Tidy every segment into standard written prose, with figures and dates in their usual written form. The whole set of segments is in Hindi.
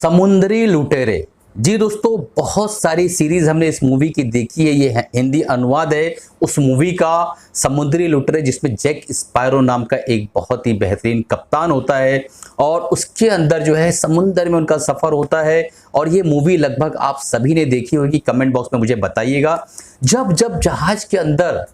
समुद्री लुटेरे। जी दोस्तों, बहुत सारी सीरीज हमने इस मूवी की देखी है। ये हिंदी अनुवाद है उस मूवी का, समुद्री लुटेरे, जिसमें जैक स्पैरो नाम का एक बहुत ही बेहतरीन कप्तान होता है और उसके अंदर जो है समुद्र में उनका सफर होता है। और ये मूवी लगभग आप सभी ने देखी होगी, कमेंट बॉक्स में मुझे बताइएगा। जब जब जहाज के अंदर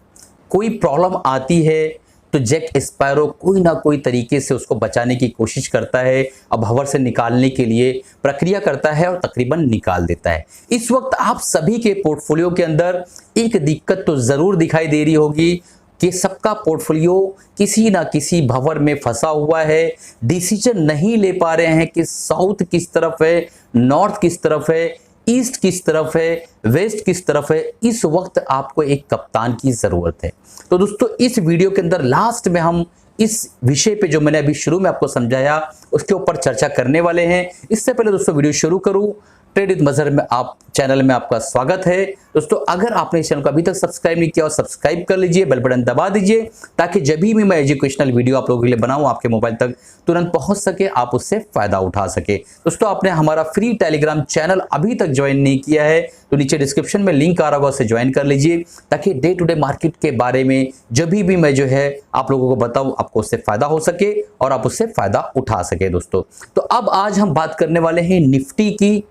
कोई प्रॉब्लम आती है तो जैक स्पैरो कोई ना कोई तरीके से उसको बचाने की कोशिश करता है, अब भंवर से निकालने के लिए प्रक्रिया करता है और तकरीबन निकाल देता है। इस वक्त आप सभी के पोर्टफोलियो के अंदर एक दिक्कत तो जरूर दिखाई दे रही होगी कि सबका पोर्टफोलियो किसी ना किसी भंवर में फंसा हुआ है। डिसीजन नहीं ले पा रहे हैं कि साउथ किस तरफ है, नॉर्थ किस तरफ है, ईस्ट किस तरफ है, वेस्ट किस तरफ है। इस वक्त आपको एक कप्तान की जरूरत है। तो दोस्तों, इस वीडियो के अंदर लास्ट में हम इस विषय पे जो मैंने अभी शुरू में आपको समझाया उसके ऊपर चर्चा करने वाले हैं। इससे पहले दोस्तों वीडियो शुरू करूं, ट्रेड विद मजहर में आप चैनल में आपका स्वागत है। दोस्तों, अगर आपने इस चैनल को अभी तक सब्सक्राइब नहीं किया और सब्सक्राइब कर लीजिए, बेल बटन दबा दीजिए ताकि जब भी मैं एजुकेशनल वीडियो आप लोगों के लिए बनाऊं आपके मोबाइल तक तुरंत पहुंच सके, आप उससे फायदा उठा सके। दोस्तों, आपने हमारा फ्री टेलीग्राम चैनल अभी तक ज्वाइन नहीं किया है तो नीचे डिस्क्रिप्शन में लिंक आ रहा होगा, उससे ज्वाइन कर लीजिए ताकि डे टू डे मार्केट के बारे में जब भी मैं जो है आप लोगों को बताऊं आपको उससे फायदा हो सके और आप उससे फायदा उठा सके। दोस्तों, तो अब आज हम बात करने वाले हैं निफ्टी की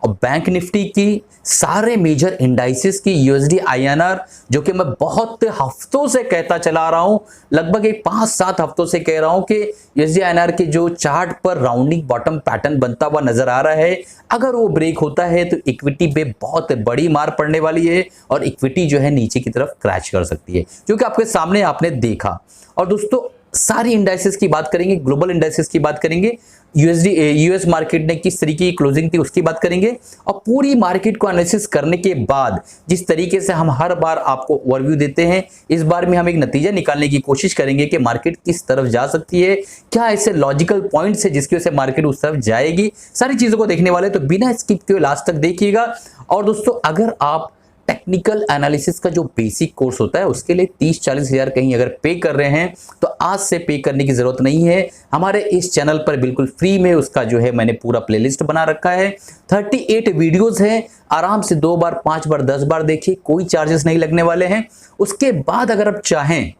और बैंक निफ्टी की, सारे मेजर इंडाइसेस की, यूएसडी आईएनआर, जो कि मैं बहुत हफ्तों से कहता चला आ रहा हूं, लगभग एक 5-7 हफ्तों से कह रहा हूं कि यूएसडी आईएनआर के जो चार्ट पर राउंडिंग बॉटम पैटर्न बनता हुआ नजर आ रहा है, अगर वो ब्रेक होता है तो इक्विटी पे बहुत बड़ी मार पड़ने वाली है और इक्विटी जो है नीचे की तरफ क्रैश कर सकती है, क्योंकि आपके सामने आपने देखा। और दोस्तों, सारी इंडाइसेस की बात करेंगे, ग्लोबल इंडाइसेस की बात करेंगे, यूएस मार्केट ने किस तरीके की क्लोजिंग थी उसकी बात करेंगे और पूरी मार्केट को एनालिसिस करने के बाद जिस तरीके से हम हर बार आपको ओवरव्यू देते हैं, इस बार में हम एक नतीजा निकालने की कोशिश करेंगे कि मार्केट किस तरफ जा सकती है, क्या ऐसे लॉजिकल पॉइंट्स है जिसकी वजह से मार्केट उस तरफ जाएगी। सारी चीजों को देखने वाले तो बिना स्किप किए लास्ट तक देखिएगा। और दोस्तों, अगर आप टेक्निकल एनालिसिस का जो बेसिक कोर्स होता है उसके लिए 30-40 हजार कहीं अगर पे कर रहे हैं तो आज से पे करने की जरूरत नहीं है। हमारे इस चैनल पर बिल्कुल फ्री में उसका जो है मैंने पूरा प्लेलिस्ट बना रखा है। 38 वीडियोस हैं, आराम से 2 बार 5 बार 10 बार देखिए, कोई चार्जेस नहीं लगने वाले हैं। उसके बाद अगर आप चाहें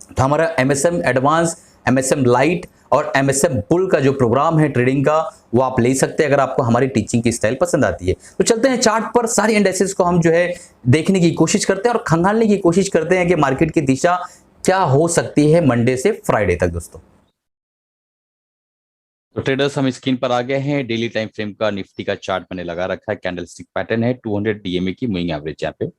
तो हमारा एमएसएम एडवांस, एमएसएम लाइट और एमएसएम बुल का जो प्रोग्राम है ट्रेडिंग का, वो आप ले सकते हैं अगर आपको हमारी टीचिंग की स्टाइल पसंद आती है। तो चलते हैं चार्ट पर, सारी इंडेक्सेस को हम जो है देखने की कोशिश करते हैं और खंगालने की कोशिश करते हैं कि मार्केट की दिशा क्या हो सकती है मंडे से फ्राइडे तक। दोस्तों, तो ट्रेडर्स हम स्क्रीन पर आ गए हैं। डेली टाइम फ्रेम का निफ्टी का चार्ट मैंने लगा रखा है। कैंडलस्टिक पैटर्न है 200 डीएमए की मूविंग एवरेज, यहाँ पे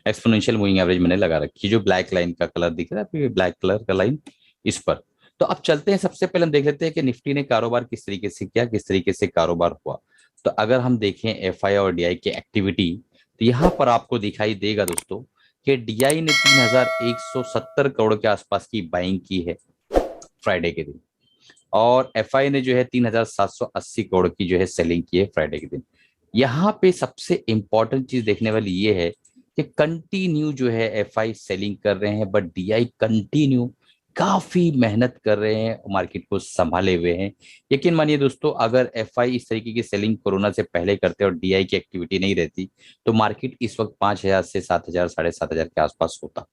एक्सपोनेंशियल मूविंग एवरेज मैंने लगा रखी है। जो ब्लैक लाइन का कलर दिख रहा है, ब्लैक कलर का लाइन, इस पर। तो अब चलते हैं, सबसे पहले हम देख लेते हैं कि निफ्टी ने कारोबार किस तरीके से किया, किस तरीके से कारोबार हुआ। तो अगर हम देखें एफआई और डीआई की एक्टिविटी, तो यहाँ पर आपको दिखाई देगा दोस्तों कि डीआई ने 3170 करोड़ के आसपास की बाइंग की है फ्राइडे के दिन, और एफआई ने जो है 3780 करोड़ की जो है सेलिंग की है फ्राइडे के दिन। यहाँ पे सबसे इंपॉर्टेंट चीज देखने वाली ये है कि कंटिन्यू जो है एफआई सेलिंग कर रहे हैं, बट डीआई कंटिन्यू काफी मेहनत कर रहे हैं, मार्केट को संभाले हुए हैं। यकीन मानिए दोस्तों, अगर एफआई इस तरीके की सेलिंग कोरोना से पहले करते और डीआई की एक्टिविटी नहीं रहती तो मार्केट इस वक्त 5000 से 7000, 7500 के आसपास होता।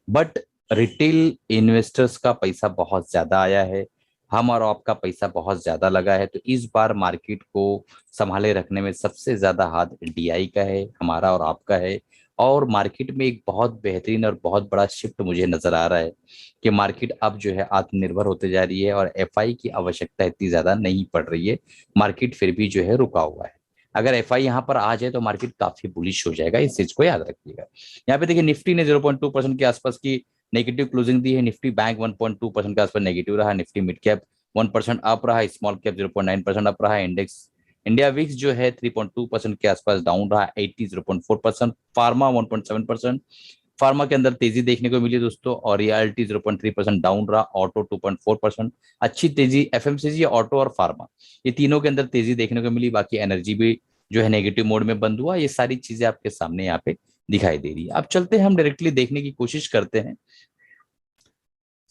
बट रिटेल इन्वेस्टर्स का पैसा बहुत ज्यादा आया है, हम और आपका पैसा बहुत ज्यादा लगा है, तो इस बार मार्केट को संभाले रखने में सबसे ज्यादा हाथ डीआई का है, हमारा और आपका है। और मार्केट में एक बहुत बेहतरीन और बहुत बड़ा शिफ्ट मुझे नजर आ रहा है कि मार्केट अब जो है आत्मनिर्भर होते जा रही है और एफआई की आवश्यकता इतनी ज्यादा नहीं पड़ रही है। मार्केट फिर भी जो है रुका हुआ है। अगर एफआई यहाँ पर आ जाए तो मार्केट काफी बुलिश हो जाएगा, इस चीज को याद रखिएगा। यहाँ पे देखिए, निफ्टी ने 0.2% के आसपास की नेगेटिव क्लोजिंग दी है। निफ्टी बैंक 1.2% के आसपास नेगेटिव रहा। निफ्टी मिड कैप 1% अप रहा, स्मॉल कैप 0.9% अप रहा। इंडेक्स इंडिया विक्स जो है 3.2% के आसपास डाउन रहा, 80 0.4%। फार्मा 1.7%, फार्मा के अंदर तेजी देखने को मिली दोस्तों। और रियलिटी 0.3% डाउन रहा। ऑटो 2.4%, अच्छी तेजी एफएमसीजी, ऑटो और फार्मा, ये तीनों के अंदर तेजी देखने को मिली। बाकी एनर्जी भी जो है नेगेटिव मोड में बंद हुआ। ये सारी चीजें आपके सामने यहाँ पे दिखाई दे रही है। अब चलते हैं, हम डायरेक्टली देखने की कोशिश करते हैं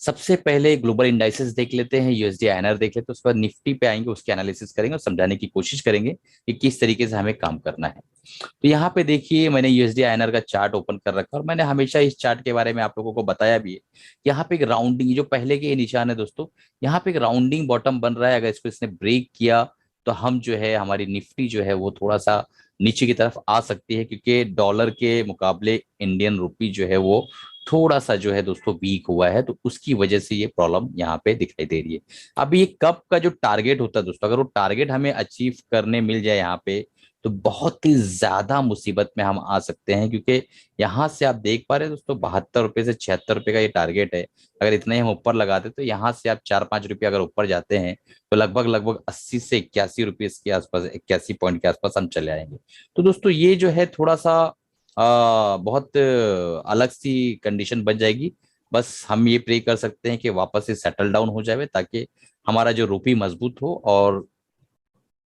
सबसे पहले ग्लोबल इंडाइसेस देख लेते हैं, यूएसडी आईएनआर देख लेते हैं, उसके बाद निफ्टी पे आएंगे, उसके एनालिसिस करेंगे और समझाने की कोशिश करेंगे कि किस तरीके से हमें काम करना है। तो यहाँ पे देखिए मैंने यूएसडी आईएनआर का चार्ट ओपन कर रखा है और मैंने हमेशा इस चार्ट के बारे में आप लोगों को बताया भी है। यहाँ पे एक राउंडिंग, जो पहले के ये निशान है दोस्तों, यहाँ पे एक राउंडिंग बॉटम बन रहा है। अगर इसको इसने ब्रेक किया तो हम जो है हमारी निफ्टी जो है वो थोड़ा सा नीचे की तरफ आ सकती है, क्योंकि डॉलर के मुकाबले इंडियन रुपी जो है वो थोड़ा सा जो है दोस्तों वीक हुआ है, तो उसकी वजह से ये प्रॉब्लम यहाँ पे दिखाई दे रही है। अब ये कब का जो टारगेट होता है दोस्तों, अगर वो टारगेट हमें अचीव करने मिल जाए यहाँ पे, तो बहुत ही ज्यादा मुसीबत में हम आ सकते हैं, क्योंकि यहाँ से आप देख पा रहे हैं दोस्तों 72 रुपए से 76 रुपए का ये टारगेट है। अगर इतना ही हम ऊपर लगाते तो यहाँ से आप 4-5 रुपये अगर ऊपर जाते हैं तो लगभग लगभग 80 से 81 रुपये के आसपास, 81 पॉइंट के आसपास हम चले आएंगे। तो दोस्तों ये जो है थोड़ा सा बहुत अलग सी कंडीशन बन जाएगी। बस हम ये प्रे कर सकते हैं कि वापस से सेटल डाउन हो जाए, ताकि हमारा जो रुपी मजबूत हो और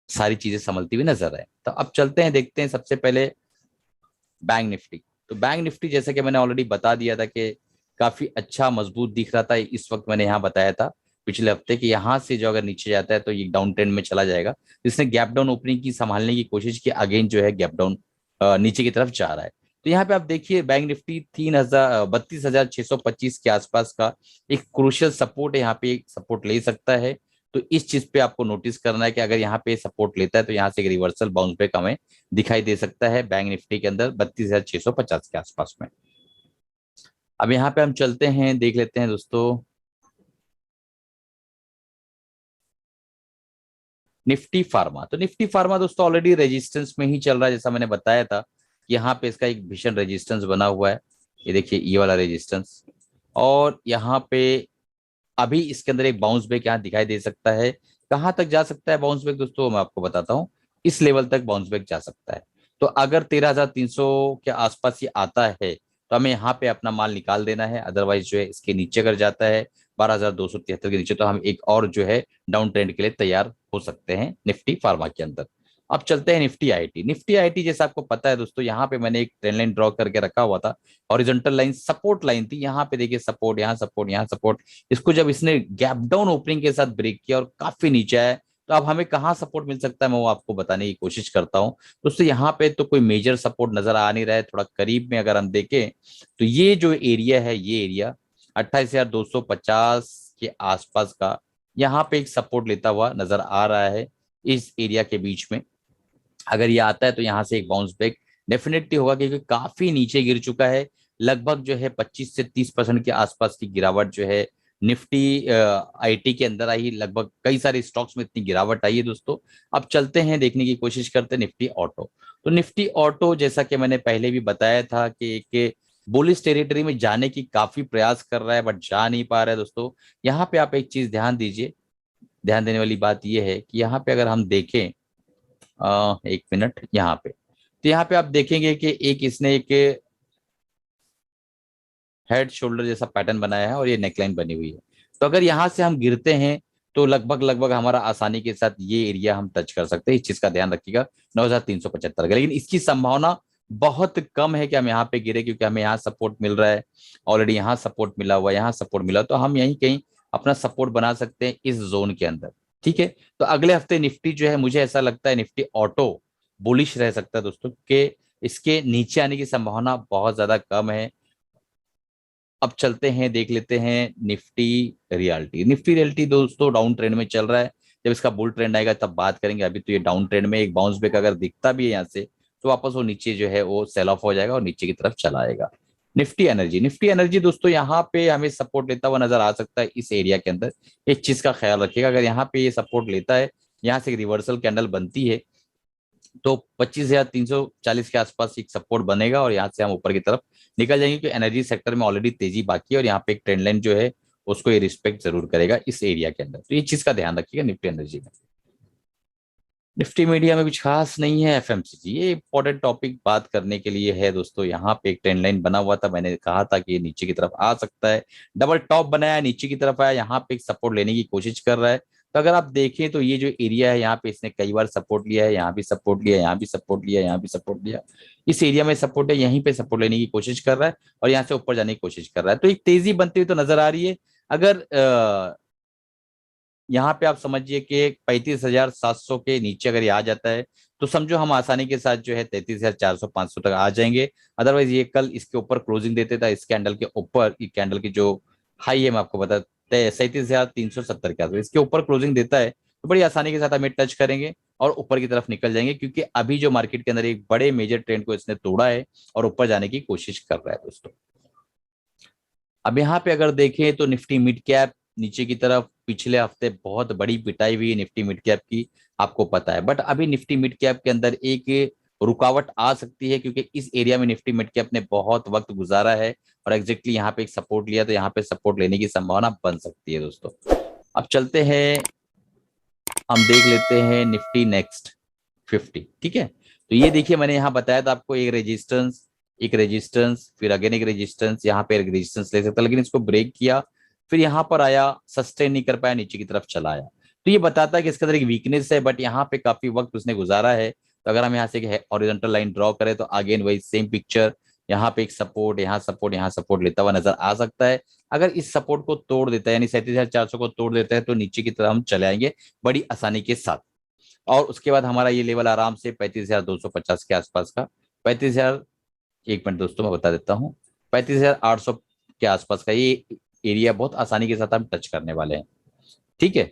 सारी चीजें संभलती हुई नजर आए। तो अब चलते हैं, देखते हैं सबसे पहले बैंक निफ्टी। तो बैंक निफ्टी जैसे कि मैंने ऑलरेडी बता दिया था कि काफी अच्छा मजबूत दिख रहा था। इस वक्त मैंने यहाँ बताया था पिछले हफ्ते कि यहाँ से जो अगर नीचे जाता है तो ये डाउन ट्रेंड में चला जाएगा। इसने गैप डाउन ओपनिंग की संभालने की कोशिश की, अगेन जो है गैप डाउन नीचे की तरफ जा रहा है। तो यहाँ पे आप देखिए बैंक निफ्टी 32,625 के आसपास का एक क्रूशियल सपोर्ट है, यहाँ पे एक सपोर्ट ले सकता है। तो इस चीज पे आपको नोटिस करना है कि अगर यहाँ पे सपोर्ट लेता है तो यहाँ से एक रिवर्सल बाउंस बैक हमें दिखाई दे सकता है बैंक निफ्टी के अंदर 32,650 के आसपास में। अब यहाँ पे हम चलते हैं, देख लेते हैं दोस्तों निफ्टी फार्मा। तो निफ्टी फार्मा दोस्तों ऑलरेडी रेजिस्टेंस में ही चल रहा है, जैसा मैंने बताया था कि यहाँ पे इसका एक भीषण रेजिस्टेंस बना हुआ है। ये देखिए ये वाला रेजिस्टेंस, और यहाँ पे अभी इसके अंदर एक बाउंस बैक यहाँ दिखाई दे सकता है। कहां तक जा सकता है बाउंस बैक दोस्तों, मैं आपको बताता हूँ। इस लेवल तक बाउंस बैक जा सकता है। तो अगर 13,300 के आसपास ये आता है तो हमें यहाँ पे अपना माल निकाल देना है। अदरवाइज जो है इसके नीचे अगर जाता है 12,273 के नीचे, तो हम एक और जो है डाउन ट्रेंड के लिए तैयार हो सकते हैं निफ्टी फार्मा के अंदर। अब चलते हैं निफ्टी आईटी। निफ्टी आईटी जैसा आपको पता है दोस्तों, यहाँ पे मैंने एक ट्रेंड लाइन ड्रॉ करके रखा हुआ था। हॉरिजॉन्टल लाइन सपोर्ट लाइन थी, यहाँ पे देखिए सपोर्ट, यहाँ सपोर्ट, यहाँ सपोर्ट। इसको जब इसने गैप डाउन ओपनिंग के साथ ब्रेक किया और काफी नीचे आया, तो अब हमें कहाँ सपोर्ट मिल सकता है मैं वो आपको बताने की कोशिश करता हूँ। दोस्तों यहाँ पे तो कोई मेजर सपोर्ट नजर आ नहीं रहा है। थोड़ा करीब में अगर हम देखें तो ये जो एरिया है, ये एरिया 28,250 के आसपास का यहाँ पे एक सपोर्ट लेता हुआ नजर आ रहा है। इस एरिया के बीच में अगर ये आता है तो यहाँ से एक बाउंस बैक डेफिनेटली होगा, क्योंकि काफी नीचे गिर चुका है। लगभग जो है 25 से 30% के आसपास की गिरावट जो है निफ्टी आईटी के अंदर आई। लगभग कई सारे स्टॉक्स में इतनी गिरावट आई है दोस्तों। अब चलते हैं, देखने की कोशिश करते हैं निफ्टी ऑटो। तो निफ्टी ऑटो जैसा कि मैंने पहले भी बताया था कि एक बुलिश टेरिटरी में जाने की काफी प्रयास कर रहा है, बट जा नहीं पा रहा है दोस्तों। यहाँ पे आप एक चीज ध्यान दीजिए, ध्यान देने वाली बात यह है कि यहाँ पे अगर हम देखें एक मिनट यहाँ पे, तो यहाँ पे आप देखेंगे कि एक इसने एक हेड शोल्डर जैसा पैटर्न बनाया है और ये नेकलाइन बनी हुई है। तो अगर यहाँ से हम गिरते हैं तो लगभग लगभग हमारा आसानी के साथ ये एरिया हम टच कर सकते हैं। इस चीज का ध्यान रखिएगा 9,375 का, लेकिन इसकी संभावना बहुत कम है कि हम यहाँ पे गिरे, क्योंकि हमें यहाँ सपोर्ट मिल रहा है ऑलरेडी, यहाँ सपोर्ट मिला हुआ है, यहाँ सपोर्ट मिला, तो हम यहीं कहीं अपना सपोर्ट बना सकते हैं इस जोन के अंदर। ठीक है, तो अगले हफ्ते निफ्टी जो है मुझे ऐसा लगता है निफ्टी ऑटो बुलिश रह सकता है दोस्तों, कि इसके नीचे आने की संभावना बहुत ज्यादा कम है। अब चलते हैं, देख लेते हैं निफ्टी रियल्टी। निफ्टी रियल्टी दोस्तों डाउन ट्रेंड में चल रहा है। जब इसका बुल ट्रेंड आएगा तब बात करेंगे। अभी तो ये डाउन ट्रेंड में एक बाउंस बैक अगर दिखता भी है यहाँ से, तो वापस वो नीचे जो है वो सेल ऑफ हो जाएगा और नीचे की तरफ चला आएगा। निफ्टी एनर्जी, निफ्टी एनर्जी दोस्तों यहाँ पे हमें सपोर्ट लेता हुआ नजर आ सकता है इस एरिया के अंदर। एक चीज का ख्याल रखिएगा, अगर यहाँ पे ये सपोर्ट लेता है, यहाँ से एक रिवर्सल कैंडल बनती है, तो 25,340 के आसपास एक सपोर्ट बनेगा और यहाँ से हम ऊपर की तरफ निकल जाएंगे, क्योंकि एनर्जी सेक्टर में ऑलरेडी तेजी बाकी है और यहाँ पे एक ट्रेंड लाइन जो है उसको ये रिस्पेक्ट जरूर करेगा इस एरिया के अंदर। तो ये चीज का ध्यान रखिएगा निफ्टी एनर्जी में। निफ्टी मीडिया में कुछ खास नहीं है। एफएमसीजी ये इंपॉर्टेंट टॉपिक बात करने के लिए है दोस्तों। यहाँ पे एक ट्रेंड लाइन बना हुआ था, मैंने कहा था कि ये नीचे की तरफ आ सकता है। डबल टॉप बनाया, नीचे की तरफ आया, यहाँ पे एक सपोर्ट लेने की कोशिश कर रहा है। तो अगर आप देखें तो ये जो एरिया है यहाँ पे इसने कई बार सपोर्ट लिया है, यहाँ भी सपोर्ट लिया, यहाँ भी सपोर्ट लिया, यहाँ भी सपोर्ट लिया। इस एरिया में सपोर्ट है, यहीं पे सपोर्ट लेने की कोशिश कर रहा है और यहाँ से ऊपर जाने की कोशिश कर रहा है। तो एक तेजी बनती हुई तो नजर आ रही है। अगर यहाँ पे आप समझिए कि 35,700 के नीचे अगर ये आ जाता है तो समझो हम आसानी के साथ जो है 33,400 500 तक आ जाएंगे। अदरवाइज ये कल इसके ऊपर क्लोजिंग देते था, इस कैंडल के ऊपर, ये कैंडल की जो हाई है मैं आपको बताते हैं 37,370 के आसपास, इसके ऊपर क्लोजिंग देता है तो बड़ी आसानी के साथ हमें टच करेंगे और ऊपर की तरफ निकल जाएंगे, क्योंकि अभी जो मार्केट के अंदर एक बड़े मेजर ट्रेंड को इसने तोड़ा है और ऊपर जाने की कोशिश कर रहा है दोस्तों। अब यहाँ पे अगर देखें तो निफ्टी मिड कैप नीचे की तरफ पिछले हफ्ते बहुत बड़ी पिटाई हुई निफ्टी मिड कैप की, आपको पता है। बट अभी निफ्टी मिड कैप के अंदर एक रुकावट आ सकती है, क्योंकि इस एरिया में निफ्टी मिड कैप ने बहुत वक्त गुजारा है और एग्जैक्टली यहाँ पे एक सपोर्ट लिया, तो यहाँ पे सपोर्ट लेने की संभावना बन सकती है दोस्तों। अब चलते हैं, हम देख लेते हैं निफ्टी नेक्स्ट 50। ठीक है, तो ये देखिए मैंने यहाँ बताया था आपको, एक रेजिस्टेंस फिर अगेन एक रेजिस्टेंस, यहाँ पे एक रेजिस्टेंस ले सकता है, लेकिन इसको ब्रेक किया, फिर यहाँ पर आया, सस्टेन नहीं कर पाया, नीचे की तरफ चला आया। तो ये बताता है कि इसके अंदर एक वीकनेस है, बट यहाँ पे काफी वक्त उसने गुजारा है। तो अगर हम यहाँ से एक हॉरिजॉन्टल लाइन ड्रॉ करें तो अगेन वही सेम पिक्चर, यहाँ पे एक सपोर्ट, यहाँ सपोर्ट, यहाँ सपोर्ट लेता हुआ नजर आ सकता है। अगर इस सपोर्ट को तोड़ देता है, यानी 37,400 को तोड़ देता है, तो नीचे की तरफ हम चले आएंगे बड़ी आसानी के साथ। और उसके बाद हमारा ये लेवल आराम से 35,250 के आसपास का, 35,000, एक मिनट दोस्तों मैं बता देता हूँ, 35,800 के आसपास का ये एरिया बहुत आसानी के साथ हम टच करने वाले हैं। ठीक है,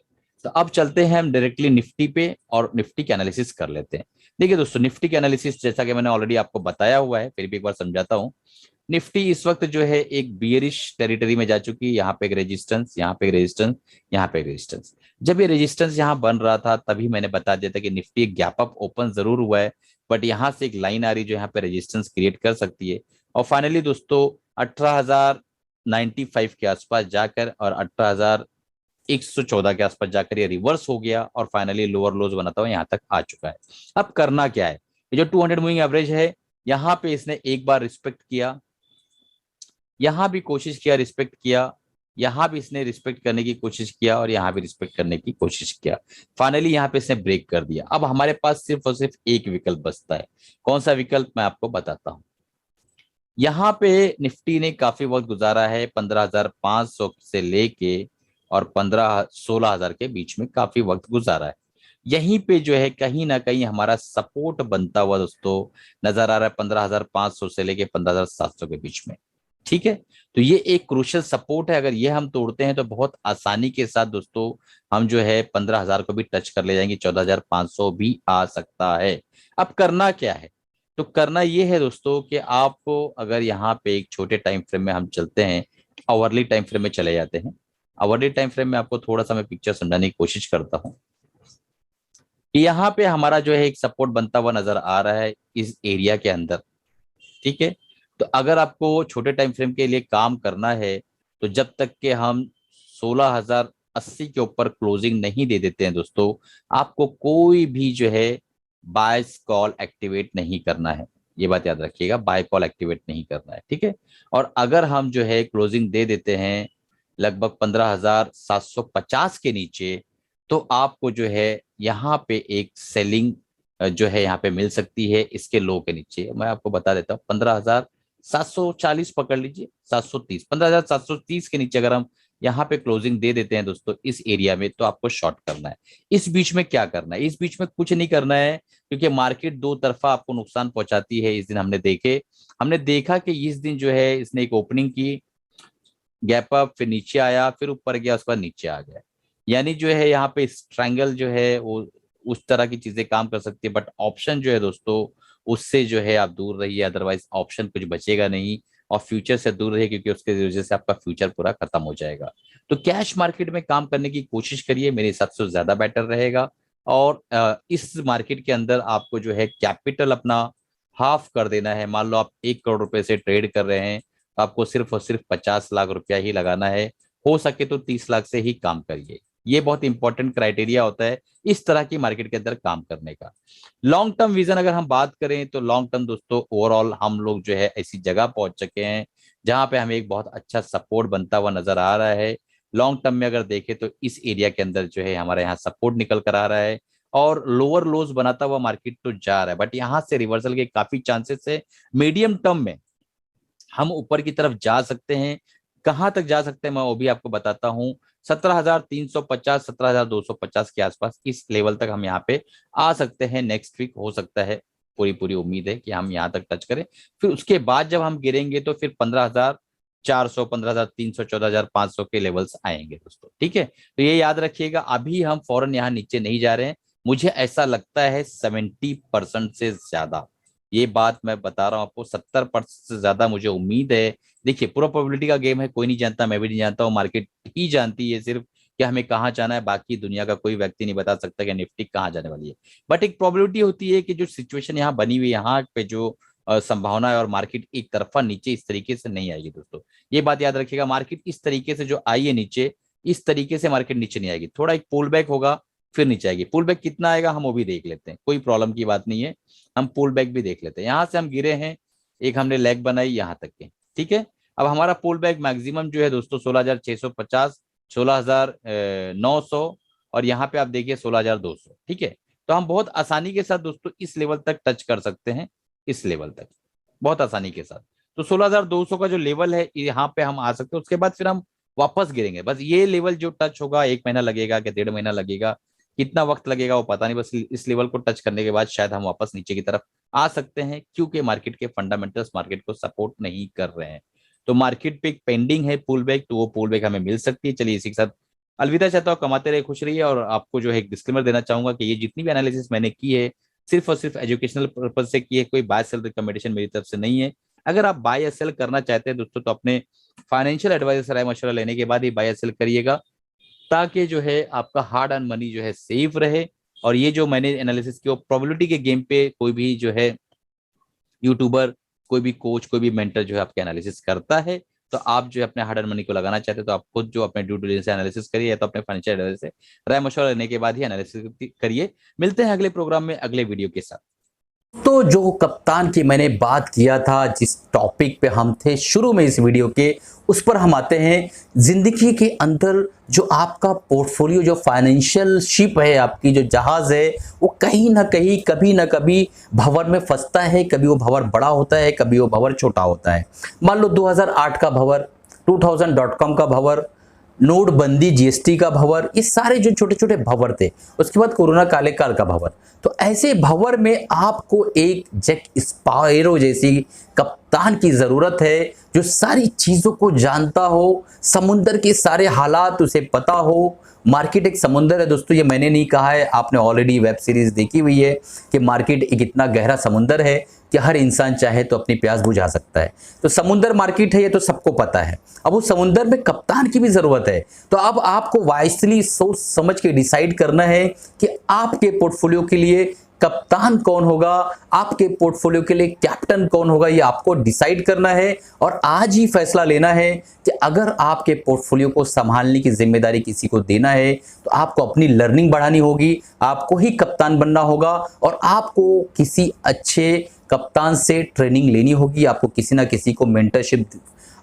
तो अब चलते हैं हम डायरेक्टली निफ्टी पे और निफ्टी के एनालिसिस कर लेते हैं। देखिए दोस्तों, निफ्टी के एनालिसिस जैसा कि मैंने ऑलरेडी आपको बताया हुआ है, फिर भी एक बार समझाता हूँ। निफ्टी इस वक्त जो है एक बियरिश टेरिटरी में जा चुकी है, यहाँ पे एक रेजिस्टेंस, यहाँ पे एक रेजिस्टेंस, यहाँ पे एक रेजिस्टेंस। जब ये रेजिस्टेंस यहाँ बन रहा था तभी मैंने बता दिया था कि निफ्टी एक गैप अप ओपन जरूर हुआ है, बट यहाँ से एक लाइन आ रही जो यहाँ पे रेजिस्टेंस क्रिएट कर सकती है। और फाइनली दोस्तों 18,095 के आसपास जाकर और 18,114 के आसपास जाकर ये रिवर्स हो गया और फाइनली लोअर लोज बनाता हुआ यहाँ तक आ चुका है। अब करना क्या है, ये जो 200 मूविंग एवरेज है यहाँ पे इसने एक बार रिस्पेक्ट किया, यहां भी कोशिश किया, रिस्पेक्ट किया, यहां भी इसने रिस्पेक्ट करने की कोशिश किया और यहां भी रिस्पेक्ट करने की कोशिश किया। फाइनली यहां पे इसने ब्रेक कर दिया। अब हमारे पास सिर्फ और सिर्फ एक विकल्प बचता है। कौन सा विकल्प, मैं आपको बताता हूं। यहां पे निफ्टी ने काफी वक्त गुजारा है 15,500 से लेके और 16,000 के बीच में काफी वक्त गुजारा है। यहीं पे जो है कहीं ना कहीं हमारा सपोर्ट बनता हुआ दोस्तों नजर आ रहा है 15,500 से लेके 15,700 के बीच में। ठीक है, तो ये एक क्रूशियल सपोर्ट है, अगर ये हम तोड़ते हैं तो बहुत आसानी के साथ दोस्तों हम जो है 15,000 को भी टच कर ले जाएंगे, 14,500 भी आ सकता है। अब करना क्या है, तो करना ये है दोस्तों कि आपको अगर यहाँ पे एक छोटे टाइम फ्रेम में हम चलते हैं, आवरली टाइम फ्रेम में चले जाते हैं। आवरली टाइम फ्रेम में आपको थोड़ा सा मैं पिक्चर समझाने की कोशिश करता हूँ। यहाँ पे हमारा जो है एक सपोर्ट बनता हुआ नजर आ रहा है इस एरिया के अंदर। ठीक है, तो अगर आपको छोटे टाइम फ्रेम के लिए काम करना है तो जब तक के हम 16,080 के ऊपर क्लोजिंग नहीं दे देते हैं दोस्तों, आपको कोई भी जो है बाय कॉल एक्टिवेट नहीं करना है। ये बात याद रखिएगा, बाय कॉल एक्टिवेट नहीं करना है। ठीक है, और अगर हम जो है क्लोजिंग दे देते हैं लगभग 15,750 के नीचे, तो आपको जो है यहाँ पे एक सेलिंग जो है यहाँ पे मिल सकती है इसके लो के नीचे। मैं आपको बता देता हूँ 15,740 पकड़ लीजिए, 730, 15,730 के नीचे अगर हम यहाँ पे क्लोजिंग दे देते हैं दोस्तों इस एरिया में, तो आपको शॉर्ट करना है। इस बीच में क्या करना है, इस बीच में कुछ नहीं करना है, क्योंकि मार्केट दो तरफा आपको नुकसान पहुंचाती है। इस दिन हमने देखा कि इस दिन जो है इसने एक ओपनिंग की, गैप अप, फिर नीचे आया, फिर ऊपर गया, उसके बाद नीचे आ गया। यानी जो है यहाँ पे स्ट्रैंगल जो है वो उस तरह की चीजें काम कर सकती है, बट ऑप्शन जो है दोस्तों उससे जो है आप दूर रहिए, अदरवाइज ऑप्शन कुछ बचेगा नहीं। और फ्यूचर से दूर रहिए, क्योंकि उसके वजह से आपका फ्यूचर पूरा खत्म हो जाएगा। तो कैश मार्केट में काम करने की कोशिश करिए, मेरे हिसाब से ज्यादा बेटर रहेगा। और इस मार्केट के अंदर आपको जो है कैपिटल अपना हाफ कर देना है। मान लो आप 1 करोड़ रुपए से ट्रेड कर रहे हैं, तो आपको सिर्फ और सिर्फ 50 लाख रुपया ही लगाना है। हो सके तो 30 लाख से ही काम करिए। ये बहुत इंपॉर्टेंट क्राइटेरिया होता है इस तरह की मार्केट के अंदर काम करने का। लॉन्ग टर्म विजन अगर हम बात करें तो लॉन्ग टर्म दोस्तों ओवरऑल हम लोग जो है ऐसी जगह पहुंच चुके हैं जहां पे हमें एक बहुत अच्छा सपोर्ट बनता हुआ नजर आ रहा है। लॉन्ग टर्म में अगर देखें तो इस एरिया के अंदर जो है हमारे यहाँ सपोर्ट निकल कर आ रहा है और लोअर लोज बनाता हुआ मार्केट तो जा रहा है, बट यहाँ से रिवर्सल के काफी चांसेस है। मीडियम टर्म में हम ऊपर की तरफ जा सकते हैं कहां तक जा सकते हैं मैं वो भी आपको बताता हूं। 17,350 17,250 के आसपास इस लेवल तक हम यहाँ पे आ सकते हैं। नेक्स्ट वीक हो सकता है, पूरी पूरी उम्मीद है कि हम यहाँ तक टच करें। फिर उसके बाद जब हम गिरेंगे तो फिर 15,400 15,300 14,500 के लेवल्स आएंगे दोस्तों, ठीक है। तो ये याद रखिएगा, अभी हम फौरन यहाँ नीचे नहीं जा रहे हैं। मुझे ऐसा लगता है 70% से ज्यादा, ये बात मैं बता रहा हूं आपको, 70% से ज्यादा मुझे उम्मीद है। देखिए पूरा प्रोबेबिलिटी का गेम है, कोई नहीं जानता, मैं भी नहीं जानता हूँ, मार्केट ही जानती है सिर्फ कि हमें कहाँ जाना है। बाकी दुनिया का कोई व्यक्ति नहीं बता सकता कि निफ्टी कहाँ जाने वाली है। बट एक प्रोबेबिलिटी होती है कि जो सिचुएशन यहाँ बनी हुई है, यहाँ पे जो संभावना है, और मार्केट एक तरफा नीचे इस तरीके से नहीं आएगी दोस्तों। ये बात याद रखिएगा, मार्केट इस तरीके से जो आई है नीचे, इस तरीके से मार्केट नीचे नहीं आएगी। थोड़ा एक पुल बैक होगा, फिर नीचे आएगी। पुल बैक कितना आएगा हम वो भी देख लेते हैं, कोई प्रॉब्लम की बात नहीं है, हम पुल बैक भी देख लेते हैं। यहां से हम गिरे हैं, एक हमने लेग बनाई यहां तक के, ठीक है। अब हमारा पुल बैक मैक्सिमम जो है दोस्तों 16,650, 16,900, और यहाँ पे आप देखिए 16,200, ठीक है। तो हम बहुत आसानी के साथ दोस्तों इस लेवल तक टच कर सकते हैं, इस लेवल तक बहुत आसानी के साथ। तो 16,200 का जो लेवल है यहाँ पे हम आ सकते हैं। उसके बाद फिर हम वापस गिरेंगे। बस ये लेवल जो टच होगा, 1 महीना लगेगा कि 1.5 महीना लगेगा, कितना वक्त लगेगा वो पता नहीं। बस इस लेवल को टच करने के बाद शायद हम वापस नीचे की तरफ आ सकते हैं, क्योंकि मार्केट के फंडामेंटल्स मार्केट को सपोर्ट नहीं कर रहे हैं। तो मार्केट पे एक पेंडिंग है पुल बैक, तो वो पुल बैक हमें मिल सकती है। चलिए इसी के साथ अलविदा चाहता हूँ, कमाते रहिए, खुश रहिए। और आपको जो है एक डिस्क्लेमर देना चाहूंगा कि ये जितनी भी एनालिसिस मैंने की है सिर्फ और सिर्फ एजुकेशनल पर्पज से की है, कोई बाय सेल रिकमेंडेशन मेरी तरफ से नहीं है। अगर आप बाय या सेल करना चाहते हैं दोस्तों तो अपने फाइनेंशियल एडवाइजर से राय मशवरा लेने के बाद ही बाय या सेल करिएगा, ताकि जो है आपका हार्ड अर्न मनी जो है सेफ रहे। और ये जो मैंने एनालिसिस की वो प्रोबेबिलिटी के गेम पे कोई भी जो है यूट्यूबर, कोई भी कोच, कोई भी मेंटर जो है आपके एनालिसिस करता है। तो आप जो है अपने हार्ड अर्न मनी को लगाना चाहते हैं तो आप खुद जो अपने ड्यू डिलिजेंस से एनालिसिस करिए, या तो अपने फाइनेंशियल एडवाइजर से राय मशवरा लेने के बाद ही एनालिसिस करिए। मिलते हैं अगले प्रोग्राम में अगले वीडियो के साथ। तो जो कप्तान की मैंने बात किया था, जिस टॉपिक पे हम थे शुरू में इस वीडियो के, उस पर हम आते हैं। जिंदगी के अंदर जो आपका पोर्टफोलियो, जो फाइनेंशियल शिप है, आपकी जो जहाज है, वो कहीं ना कहीं कभी ना कभी भंवर में फंसता है। कभी वो भंवर बड़ा होता है, कभी वो भंवर छोटा होता है। मान लो 2008 का भंवर, 2000.com का भंवर, नोटबंदी, जीएसटी का भंवर, ये सारे जो छोटे छोटे भंवर थे, उसके बाद कोरोना काले काल का भंवर। तो ऐसे भंवर में आपको एक जैक स्पैरो जैसी कप्तान की जरूरत है, जो सारी चीजों को जानता हो, समुंदर के सारे हालात उसे पता हो। मार्केट एक समुंदर है दोस्तों, ये मैंने नहीं कहा है, आपने ऑलरेडी वेब सीरीज देखी हुई है कि मार्केट एक इतना गहरा समुंदर है कि हर इंसान चाहे तो अपनी प्यास बुझा सकता है। तो समुंदर मार्केट है, ये तो सबको पता है। अब उस समुंदर में कप्तान की भी जरूरत है। तो अब आपको वाइसली सोच समझ के डिसाइड करना है कि आपके पोर्टफोलियो के लिए कप्तान कौन होगा, आपके पोर्टफोलियो के लिए कैप्टन कौन होगा, ये आपको डिसाइड करना है। और आज ही फैसला लेना है कि अगर आपके पोर्टफोलियो को संभालने की जिम्मेदारी किसी को देना है तो आपको अपनी लर्निंग बढ़ानी होगी, आपको ही कप्तान बनना होगा, और आपको किसी अच्छे कप्तान से ट्रेनिंग लेनी होगी, आपको किसी ना किसी को मेंटरशिप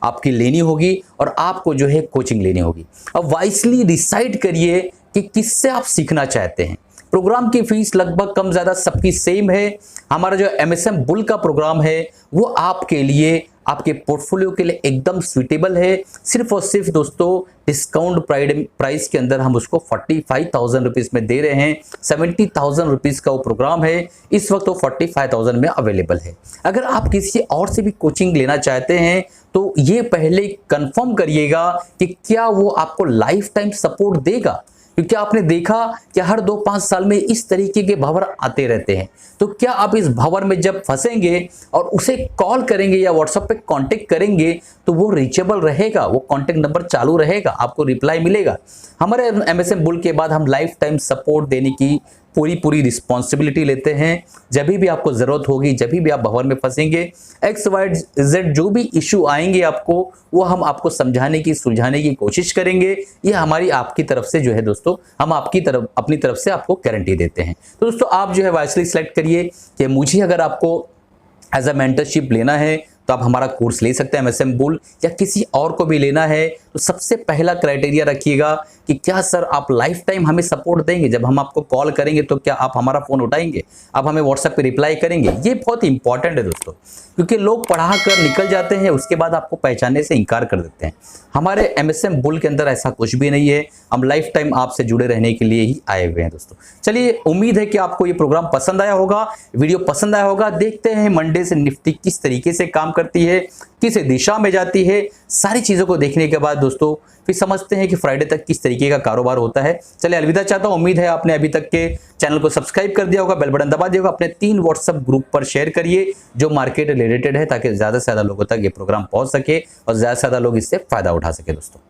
आपकी लेनी होगी, और आपको जो है कोचिंग लेनी होगी। अब वाइसली डिसाइड करिए कि किससे आप सीखना चाहते हैं। प्रोग्राम की फीस लगभग कम ज्यादा सबकी सेम है। हमारा जो MSM बुल का प्रोग्राम है वो आपके लिए, आपके पोर्टफोलियो के लिए एकदम सुइटेबल है। सिर्फ और सिर्फ दोस्तों डिस्काउंट प्राइस के अंदर हम उसको 45,000 रुपीज में दे रहे हैं। 70,000 रुपीज का वो प्रोग्राम है, इस वक्त वो 45,000 में अवेलेबल है। अगर आप किसी और से भी कोचिंग लेना चाहते हैं तो ये पहले कंफर्म करिएगा कि क्या वो आपको लाइफ टाइम सपोर्ट देगा, क्योंकि आपने देखा कि हर 2-5 साल में इस तरीके के भंवर आते रहते हैं। तो क्या आप इस भंवर में जब फंसेंगे और उसे कॉल करेंगे या व्हाट्सएप पे कांटेक्ट करेंगे तो वो रीचेबल रहेगा, वो कांटेक्ट नंबर चालू रहेगा, आपको रिप्लाई मिलेगा। हमारे MSM बुल के बाद हम लाइफ टाइम सपोर्ट देने की पूरी रिस्पॉन्सिबिलिटी लेते हैं। जब भी आपको जरूरत होगी, जब भी आप भंवर में फंसेंगे, XYZ जो भी इश्यू आएंगे आपको, वो हम आपको समझाने की, सुलझाने की कोशिश करेंगे। ये हमारी आपकी तरफ से जो है दोस्तों, हम आपकी तरफ, अपनी तरफ से आपको गारंटी देते हैं। तो दोस्तों आप जो है वाइसली सिलेक्ट करिए कि मुझे अगर आपको एज अ मेंटरशिप लेना है तो आप हमारा कोर्स ले सकते हैं MSM बुल, या किसी और को भी लेना है तो सबसे पहला क्राइटेरिया रखिएगा कि क्या सर आप लाइफ टाइम हमें सपोर्ट देंगे, जब हम आपको कॉल करेंगे तो क्या आप हमारा फ़ोन उठाएंगे, आप हमें व्हाट्सएप पे रिप्लाई करेंगे। ये बहुत इंपॉर्टेंट है दोस्तों, क्योंकि लोग पढ़ा कर निकल जाते हैं, उसके बाद आपको पहचानने से इनकार कर देते हैं। हमारे MSM बुल के अंदर ऐसा कुछ भी नहीं है, हम लाइफ टाइम आपसे जुड़े रहने के लिए ही आए हुए हैं दोस्तों। चलिए, उम्मीद है कि आपको ये प्रोग्राम पसंद आया होगा, वीडियो पसंद आया होगा। देखते हैं मंडे से निफ्टी किस तरीके से काम करती है, किस दिशा में जाती है। सारी चीज़ों को देखने के बाद दोस्तों फिर समझते हैं कि फ्राइडे तक किस तरीके का कारोबार होता है। चलिए, अलविदा चाहता हूं। उम्मीद है आपने अभी तक के चैनल को सब्सक्राइब कर दिया होगा, बेल बटन दबा दिया होगा, अपने 3 व्हाट्सएप ग्रुप पर शेयर करिए जो मार्केट रिलेटेड है, ताकि ज़्यादा से ज़्यादा लोगों तक ये प्रोग्राम पहुंच सके और ज़्यादा से ज़्यादा लोग इससे फ़ायदा उठा सके दोस्तों।